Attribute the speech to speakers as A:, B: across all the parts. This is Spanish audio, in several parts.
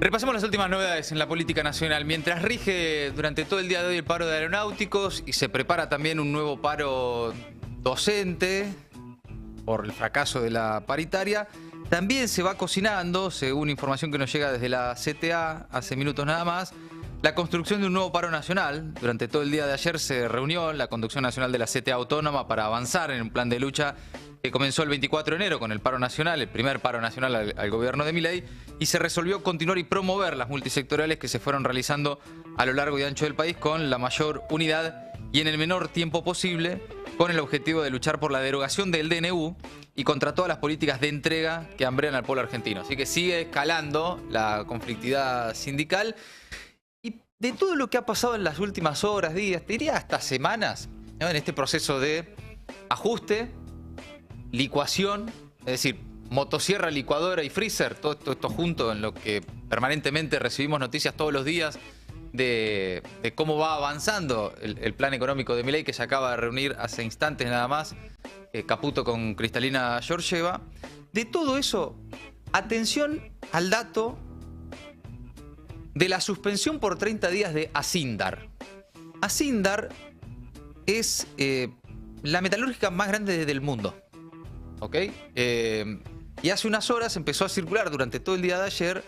A: Repasemos las últimas novedades en la política nacional. Mientras rige durante todo el día de hoy el paro de aeronáuticos y se prepara también un nuevo paro docente por el fracaso de la paritaria, también se va cocinando, según información que nos llega desde la CTA hace minutos nada más, la construcción de un nuevo paro nacional. Durante todo el día de ayer se reunió la conducción nacional de la CTA Autónoma para avanzar en un plan de lucha que comenzó el 24 de enero con el paro nacional, el primer paro nacional al gobierno de Milei, y se resolvió continuar y promover las multisectoriales que se fueron realizando a lo largo y ancho del país con la mayor unidad y en el menor tiempo posible, con el objetivo de luchar por la derogación del DNU y contra todas las políticas de entrega que hambrean al pueblo argentino. Así que sigue escalando la conflictividad sindical. Y de todo lo que ha pasado en las últimas horas, días, te diría hasta semanas, ¿no?, en este proceso de ajuste, licuación, es decir, motosierra, licuadora y freezer, todo esto junto en lo que permanentemente recibimos noticias todos los días de cómo va avanzando el plan económico de Milei, que se acaba de reunir hace instantes nada más, Caputo con Cristalina Georgieva. De todo eso, atención al dato de la suspensión por 30 días de Asindar. Asindar es la metalúrgica más grande del mundo. ¿Ok? Y hace unas horas empezó a circular durante todo el día de ayer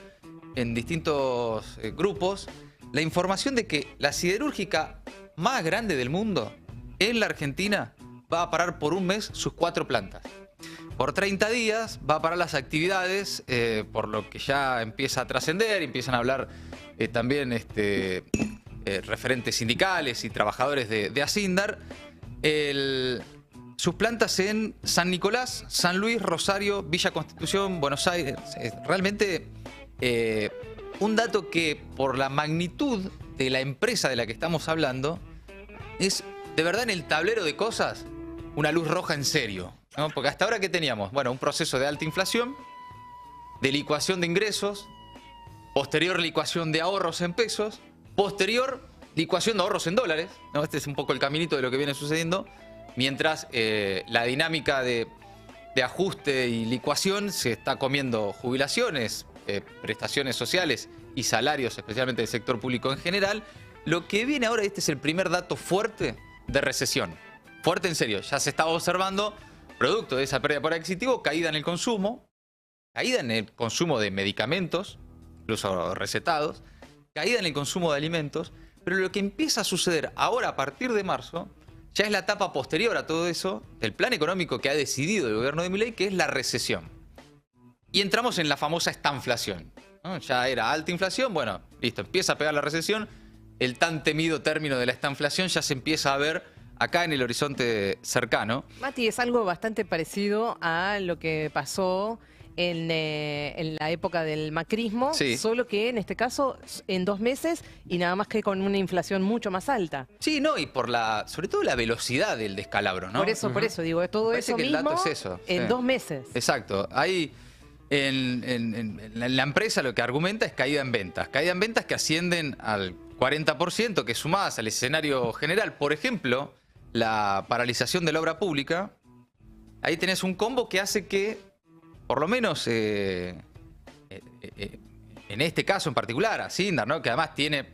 A: en distintos grupos la información de que la siderúrgica más grande del mundo en la Argentina va a parar por un mes sus 4 plantas. Por 30 días va a parar las actividades, por lo que ya empieza a trascender, empiezan a hablar también referentes sindicales y trabajadores de Asindar. Sus plantas en San Nicolás, San Luis, Rosario, Villa Constitución, Buenos Aires. Realmente un dato que por la magnitud de la empresa de la que estamos hablando es de verdad en el tablero de cosas una luz roja en serio, ¿no? Porque hasta ahora ¿qué teníamos? Bueno, un proceso de alta inflación, de licuación de ingresos, posterior licuación de ahorros en pesos, posterior licuación de ahorros en dólares, ¿no? Este es un poco el caminito de lo que viene sucediendo. Mientras la dinámica de ajuste y licuación se está comiendo jubilaciones, prestaciones sociales y salarios, especialmente del sector público en general. Lo que viene ahora, este es el primer dato fuerte de recesión. Fuerte en serio, ya se estaba observando, producto de esa pérdida de poder adquisitivo, caída en el consumo de medicamentos, incluso recetados, caída en el consumo de alimentos, pero lo que empieza a suceder ahora a partir de marzo ya es la etapa posterior a todo eso del plan económico que ha decidido el gobierno de Milei, que es la recesión. Y entramos en la famosa estanflación, ¿no? Ya era alta inflación, bueno, listo, empieza a pegar la recesión. El tan temido término de la estanflación ya se empieza a ver acá en el horizonte cercano.
B: Mati, es algo bastante parecido a lo que pasó en la época del macrismo,
A: Sí.
B: Solo que en este caso en 2 meses y nada más que con una inflación mucho más alta.
A: Sí, no, y por sobre todo la velocidad del descalabro, ¿no?
B: Por eso digo, todo
A: Parece
B: eso
A: que el
B: mismo
A: dato es eso,
B: en
A: sí.
B: 2 meses.
A: Exacto. Hay en la empresa lo que argumenta es caída en ventas. Caída en ventas que ascienden al 40%, que sumadas al escenario general, por ejemplo, la paralización de la obra pública, ahí tenés un combo que hace que, por lo menos en este caso en particular, Asindar, ¿no?, que además tiene,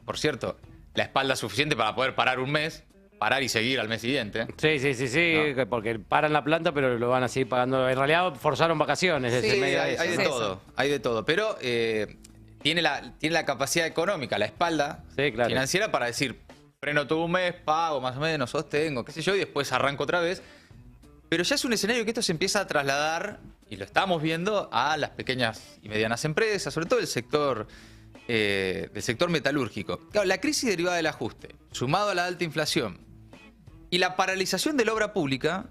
A: por cierto, la espalda suficiente para poder parar un mes, parar y seguir al mes siguiente.
C: Sí,
A: ¿No?
C: porque paran la planta, pero lo van a seguir pagando. En realidad forzaron vacaciones.
A: Sí,
C: Desde medio de
A: hay
C: eso.
A: de todo, hay de todo. Pero tiene la capacidad económica, la espalda financiera para decir, freno todo un mes, pago más o menos, sostengo, qué sé yo, y después arranco otra vez. Pero ya es un escenario que esto se empieza a trasladar, y lo estamos viendo, a las pequeñas y medianas empresas, sobre todo del sector metalúrgico. Claro, la crisis derivada del ajuste, sumado a la alta inflación y la paralización de la obra pública,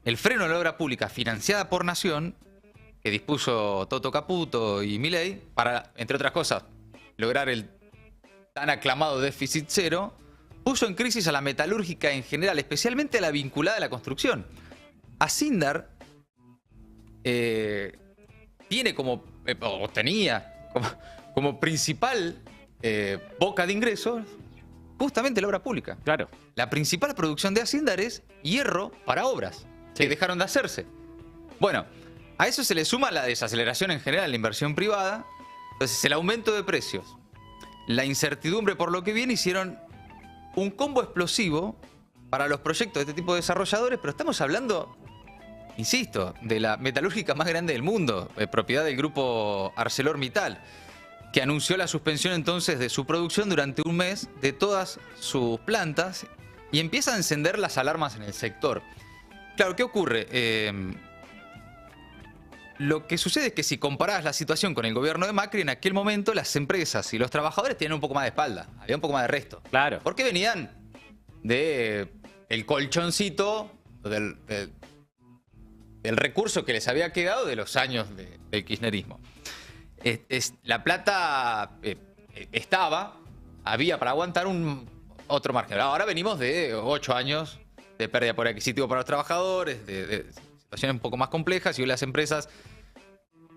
A: el freno de la obra pública financiada por Nación, que dispuso Toto Caputo y Milei, para, entre otras cosas, lograr el tan aclamado déficit cero, puso en crisis a la metalúrgica en general, especialmente a la vinculada a la construcción. Asindar tiene tenía como principal boca de ingresos justamente la obra pública.
C: Claro.
A: La principal producción de Asindar es hierro para obras que dejaron de hacerse. Bueno, a eso se le suma la desaceleración en general en la inversión privada Entonces, el aumento de precios, la incertidumbre por lo que viene, hicieron un combo explosivo para los proyectos de este tipo de desarrolladores, pero estamos hablando, insisto, de la metalúrgica más grande del mundo, propiedad del grupo ArcelorMittal, que anunció la suspensión entonces de su producción durante un mes de todas sus plantas y empieza a encender las alarmas en el sector. Claro, ¿qué ocurre? Lo que sucede es que si comparás la situación con el gobierno de Macri, en aquel momento las empresas y los trabajadores tenían un poco más de espalda, había un poco más de resto.
C: Claro.
A: Porque venían de el colchoncito del recurso que les había quedado de los años del kirchnerismo. La plata había para aguantar otro margen. Ahora venimos de 8 años de pérdida por adquisitivo para los trabajadores, de situaciones un poco más complejas, y hoy las empresas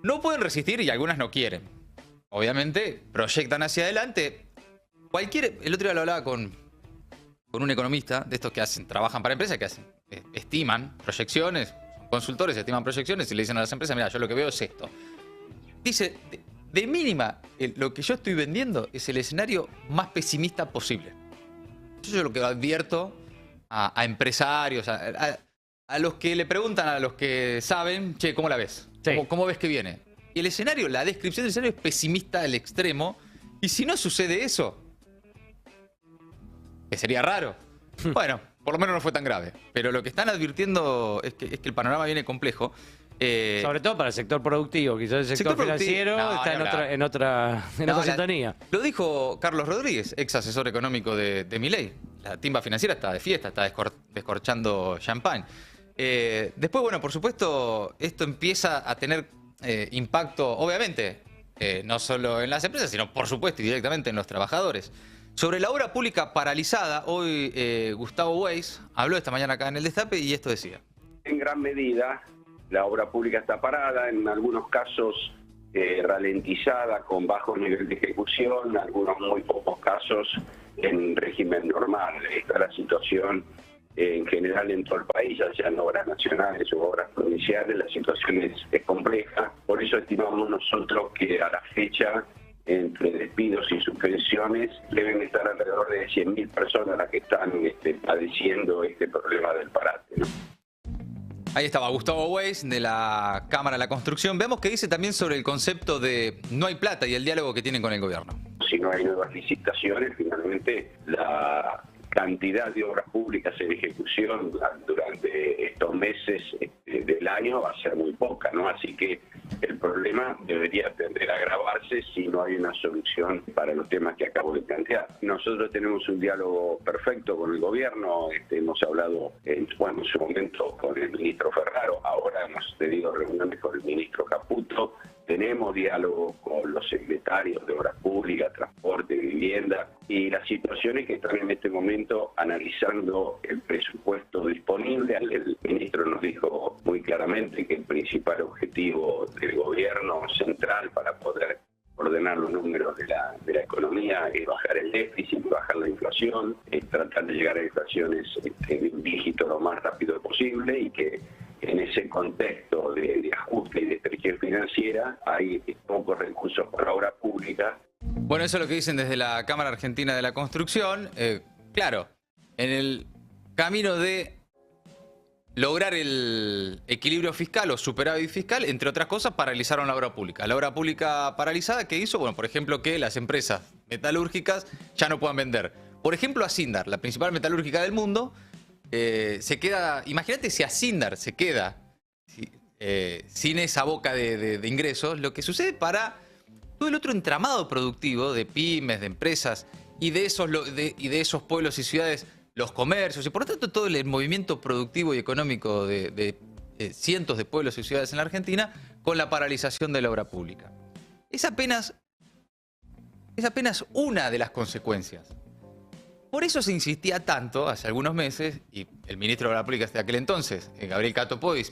A: no pueden resistir y algunas no quieren. Obviamente proyectan hacia adelante. El otro día lo hablaba con un economista de estos que trabajan para empresas, que estiman proyecciones, son consultores, estiman proyecciones y le dicen a las empresas, mira, yo lo que veo es esto. Dice, de mínima, lo que yo estoy vendiendo es el escenario más pesimista posible. Eso es lo que advierto a empresarios, a los que le preguntan, a los que saben, che, ¿cómo la ves?
C: Sí.
A: ¿Cómo ves que viene? Y el escenario, la descripción del escenario es pesimista al extremo, y si no sucede eso, que sería raro. Bueno, por lo menos no fue tan grave. Pero lo que están advirtiendo es que el panorama viene complejo.
C: Sobre todo para el sector productivo, quizás el sector financiero está en otra sintonía.
A: Lo dijo Carlos Rodríguez, ex asesor económico de Milei. La timba financiera está de fiesta, está descorchando champán. Después, bueno, por supuesto, esto empieza a tener impacto, obviamente, no solo en las empresas, sino por supuesto y directamente en los trabajadores. Sobre la obra pública paralizada, hoy Gustavo Weiss habló esta mañana acá en el Destape y esto decía.
D: En gran medida, la obra pública está parada, en algunos casos ralentizada con bajo nivel de ejecución, en algunos muy pocos casos en régimen normal. Esta es la situación en general en todo el país, ya sean obras nacionales o obras provinciales, la situación es compleja. Por eso estimamos nosotros que a la fecha, entre despidos y suspensiones, deben estar alrededor de 100.000 personas las que están padeciendo este problema del parate, ¿no?
A: Ahí estaba Gustavo Weiss de la Cámara de la Construcción. Veamos qué dice también sobre el concepto de no hay plata y el diálogo que tienen con el gobierno.
D: Si no hay nuevas licitaciones, finalmente la cantidad de obras públicas en ejecución durante estos meses del año va a ser muy poca, ¿no? Así que el problema debería tender a agravarse si no hay una solución para los temas que acabo de plantear. Nosotros tenemos un diálogo perfecto con el gobierno, hemos hablado en su momento con el ministro Ferraro, ahora hemos tenido reuniones con el ministro Caputo, tenemos diálogo con los secretarios de Obras Públicas, Transporte, Vivienda, y las situaciones que están en este momento analizando el presupuesto disponible. El ministro nos dijo muy claramente que el principal objetivo del gobierno central para poder ordenar los números de la economía es bajar el déficit, bajar la inflación, tratar de llegar a inflaciones en un dígito lo más rápido posible, y que en ese contexto de ajuste y de estrechez financiera hay pocos recursos para obra pública.
A: Bueno, eso es lo que dicen desde la Cámara Argentina de la Construcción. Claro, en el camino de lograr el equilibrio fiscal o superávit fiscal, entre otras cosas, paralizaron la obra pública. La obra pública paralizada, ¿qué hizo? Bueno, por ejemplo, que las empresas metalúrgicas ya no puedan vender. Por ejemplo, Acindar, la principal metalúrgica del mundo, se queda... Imagínate si Acindar se queda sin esa boca de ingresos, lo que sucede para todo el otro entramado productivo de pymes, de empresas y de esos pueblos y ciudades, los comercios y por lo tanto todo el movimiento productivo y económico de cientos de pueblos y ciudades en la Argentina con la paralización de la obra pública. Es apenas una de las consecuencias. Por eso se insistía tanto hace algunos meses, y el ministro de Obra Pública de aquel entonces, Gabriel Cato Pois,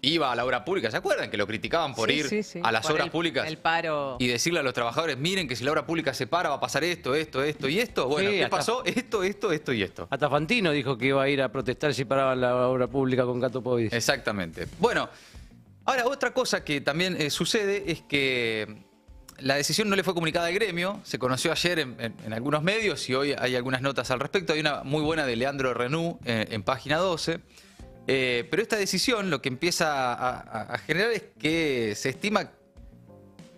A: iba a la obra pública. ¿Se acuerdan? Que lo criticaban por ir a las obras públicas
B: el paro.
A: Y decirle a los trabajadores, miren que si la obra pública se para va a pasar esto y esto. Bueno, ¿qué pasó? Esto y esto.
C: Hasta Fantino dijo que iba a ir a protestar si paraban la obra pública con Cato Pois.
A: Exactamente. Bueno, ahora otra cosa que también sucede es que la decisión no le fue comunicada al gremio, se conoció ayer en algunos medios y hoy hay algunas notas al respecto. Hay una muy buena de Leandro Renú en página 12. Pero esta decisión lo que empieza a generar es que se estima,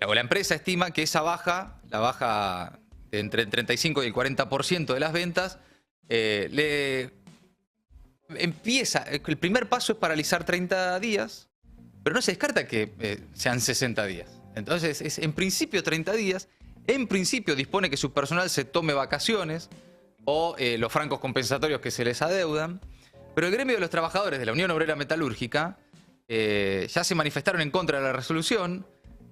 A: o la empresa estima que esa baja, la baja de entre el 35 y el 40% de las ventas, el primer paso es paralizar 30 días, pero no se descarta que sean 60 días. Entonces es en principio 30 días, en principio dispone que su personal se tome vacaciones o los francos compensatorios que se les adeudan. Pero el gremio de los trabajadores de la Unión Obrera Metalúrgica ya se manifestaron en contra de la resolución,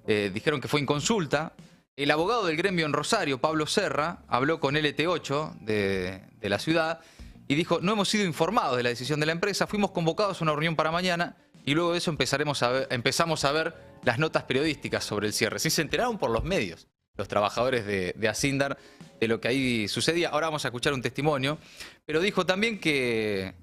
A: dijeron que fue inconsulta. El abogado del gremio en Rosario, Pablo Serra, habló con LT8 de la ciudad y dijo: no hemos sido informados de la decisión de la empresa, fuimos convocados a una reunión para mañana y luego de eso empezamos a ver las notas periodísticas sobre el cierre. Sí se enteraron por los medios los trabajadores de Asindar de lo que ahí sucedía. Ahora vamos a escuchar un testimonio, pero dijo también que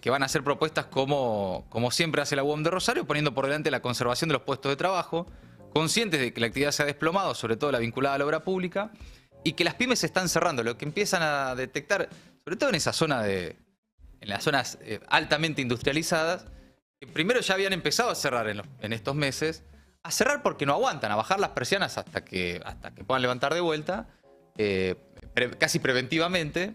A: van a hacer propuestas como siempre hace la UOM de Rosario, poniendo por delante la conservación de los puestos de trabajo, conscientes de que la actividad se ha desplomado, sobre todo la vinculada a la obra pública, y que las pymes se están cerrando. Lo que empiezan a detectar, sobre todo en esa zona en las zonas altamente industrializadas, que primero ya habían empezado a cerrar en estos meses, a cerrar porque no aguantan, a bajar las persianas hasta que puedan levantar de vuelta, casi preventivamente.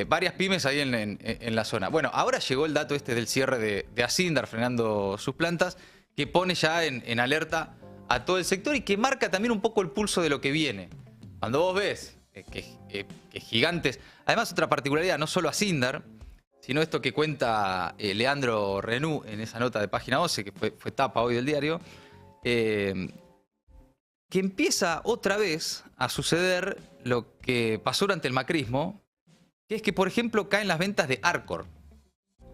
A: Varias pymes ahí en la zona. Bueno, ahora llegó el dato este del cierre de Asindar frenando sus plantas, que pone ya en alerta a todo el sector y que marca también un poco el pulso de lo que viene. Cuando vos ves que gigantes... Además, otra particularidad, no solo Asindar, sino esto que cuenta Leandro Renú en esa nota de página 12, que fue tapa hoy del diario, que empieza otra vez a suceder lo que pasó durante el macrismo, que es que, por ejemplo, caen las ventas de Arcor.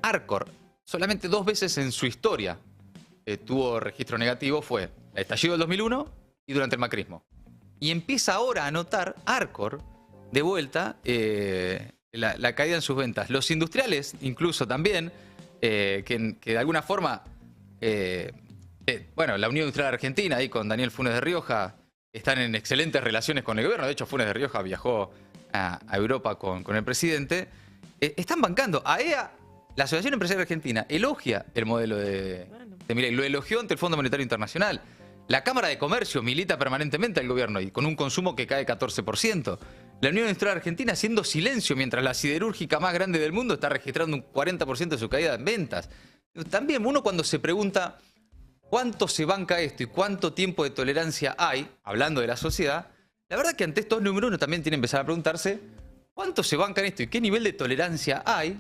A: Arcor, solamente 2 veces en su historia tuvo registro negativo, fue el estallido del 2001 y durante el macrismo. Y empieza ahora a notar Arcor de vuelta la caída en sus ventas. Los industriales, incluso también, que de alguna forma, bueno, la Unión Industrial Argentina, ahí con Daniel Funes de Rioja, están en excelentes relaciones con el gobierno. De hecho, Funes de Rioja viajó a Europa con el presidente. Están bancando. AEA, la Asociación Empresaria Argentina, elogia el modelo de Milei, lo elogió ante el Fondo Monetario Internacional. La Cámara de Comercio milita permanentemente al gobierno y con un consumo que cae 14%. La Unión Industrial Argentina haciendo silencio mientras la siderúrgica más grande del mundo está registrando un 40% de su caída en ventas. También uno cuando se pregunta cuánto se banca esto y cuánto tiempo de tolerancia hay, hablando de la sociedad, la verdad que ante estos números uno también tiene que empezar a preguntarse cuánto se banca en esto y qué nivel de tolerancia hay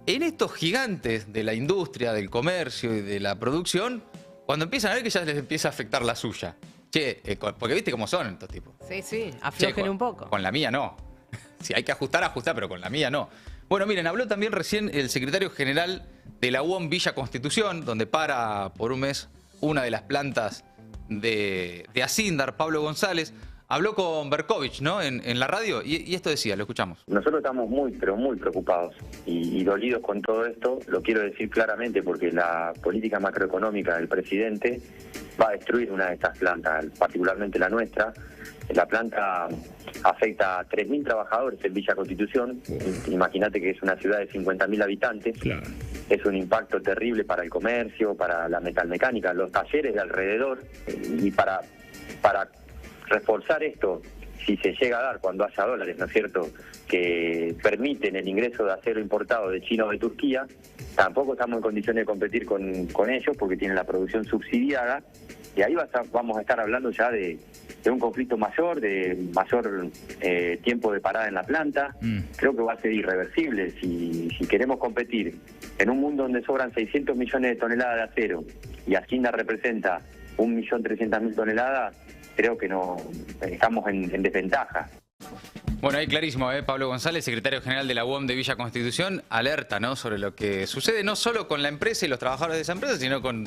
A: en estos gigantes de la industria, del comercio y de la producción, cuando empiezan a ver que ya les empieza a afectar la suya. Che, porque viste cómo son estos tipos.
B: Sí, aflojen un poco.
A: Con la mía no. Si hay que ajustar, pero con la mía no. Bueno, miren, habló también recién el secretario general de la UOM Villa Constitución, donde para por un mes una de las plantas de Asindar, Pablo González. Habló con Berkovich, ¿no? En la radio y esto decía, lo escuchamos.
E: Nosotros estamos muy, pero muy preocupados y dolidos con todo esto. Lo quiero decir claramente porque la política macroeconómica del presidente va a destruir una de estas plantas, particularmente la nuestra. La planta afecta a 3.000 trabajadores en Villa Constitución. Imagínate que es una ciudad de 50.000 habitantes. Claro. Es un impacto terrible para el comercio, para la metalmecánica, los talleres de alrededor. Y para reforzar esto, si se llega a dar cuando haya dólares, ¿no es cierto?, que permiten el ingreso de acero importado de China o de Turquía, tampoco estamos en condiciones de competir con ellos porque tienen la producción subsidiada y ahí vamos a estar hablando ya de un conflicto mayor, de mayor tiempo de parada en la planta. Creo que va a ser irreversible si queremos competir en un mundo donde sobran 600 millones de toneladas de acero y Asindar representa 1.300.000 toneladas. Creo que no estamos en desventaja.
A: Bueno, ahí clarísimo, Pablo González, secretario general de la UOM de Villa Constitución, alerta, ¿no?, sobre lo que sucede no solo con la empresa y los trabajadores de esa empresa, sino con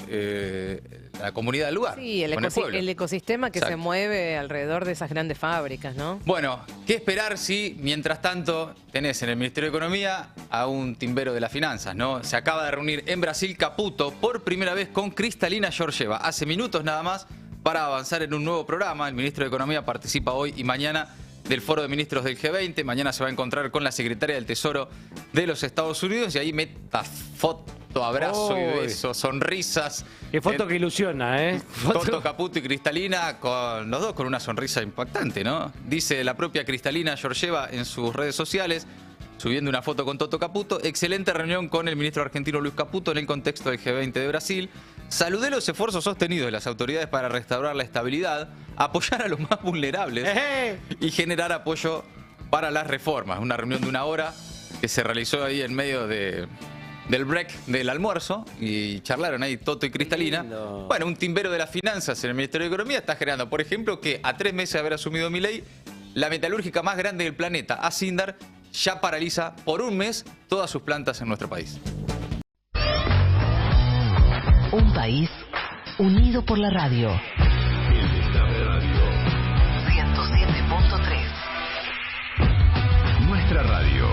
A: la comunidad del lugar.
B: Sí, el ecosistema que se mueve alrededor de esas grandes fábricas, ¿no?
A: Bueno, ¿qué esperar si, mientras tanto, tenés en el Ministerio de Economía a un timbero de las finanzas, ¿no? Se acaba de reunir en Brasil Caputo por primera vez con Kristalina Georgieva. Hace minutos nada más para avanzar en un nuevo programa. El ministro de Economía participa hoy y mañana del Foro de Ministros del G20. Mañana se va a encontrar con la secretaria del Tesoro de los Estados Unidos y ahí meta foto, abrazo y beso, sonrisas.
C: Qué foto que ilusiona, ¿eh?
A: Toto Caputo y Cristalina, con los dos con una sonrisa impactante, ¿no? Dice la propia Cristalina Georgieva en sus redes sociales, subiendo una foto con Toto Caputo: excelente reunión con el ministro argentino Luis Caputo en el contexto del G20 de Brasil. Saludé los esfuerzos sostenidos de las autoridades para restaurar la estabilidad, apoyar a los más vulnerables y generar apoyo para las reformas. Una reunión de 1 hora que se realizó ahí en medio del break del almuerzo y charlaron ahí Toto y Cristalina. Bueno, un timbero de las finanzas en el Ministerio de Economía está generando, por ejemplo, que a 3 meses de haber asumido Milei, la metalúrgica más grande del planeta, Asindar, ya paraliza por 1 mes todas sus plantas en nuestro país.
F: Un país unido por la radio.
G: El Destape Radio.
F: 107.3.
G: Nuestra radio.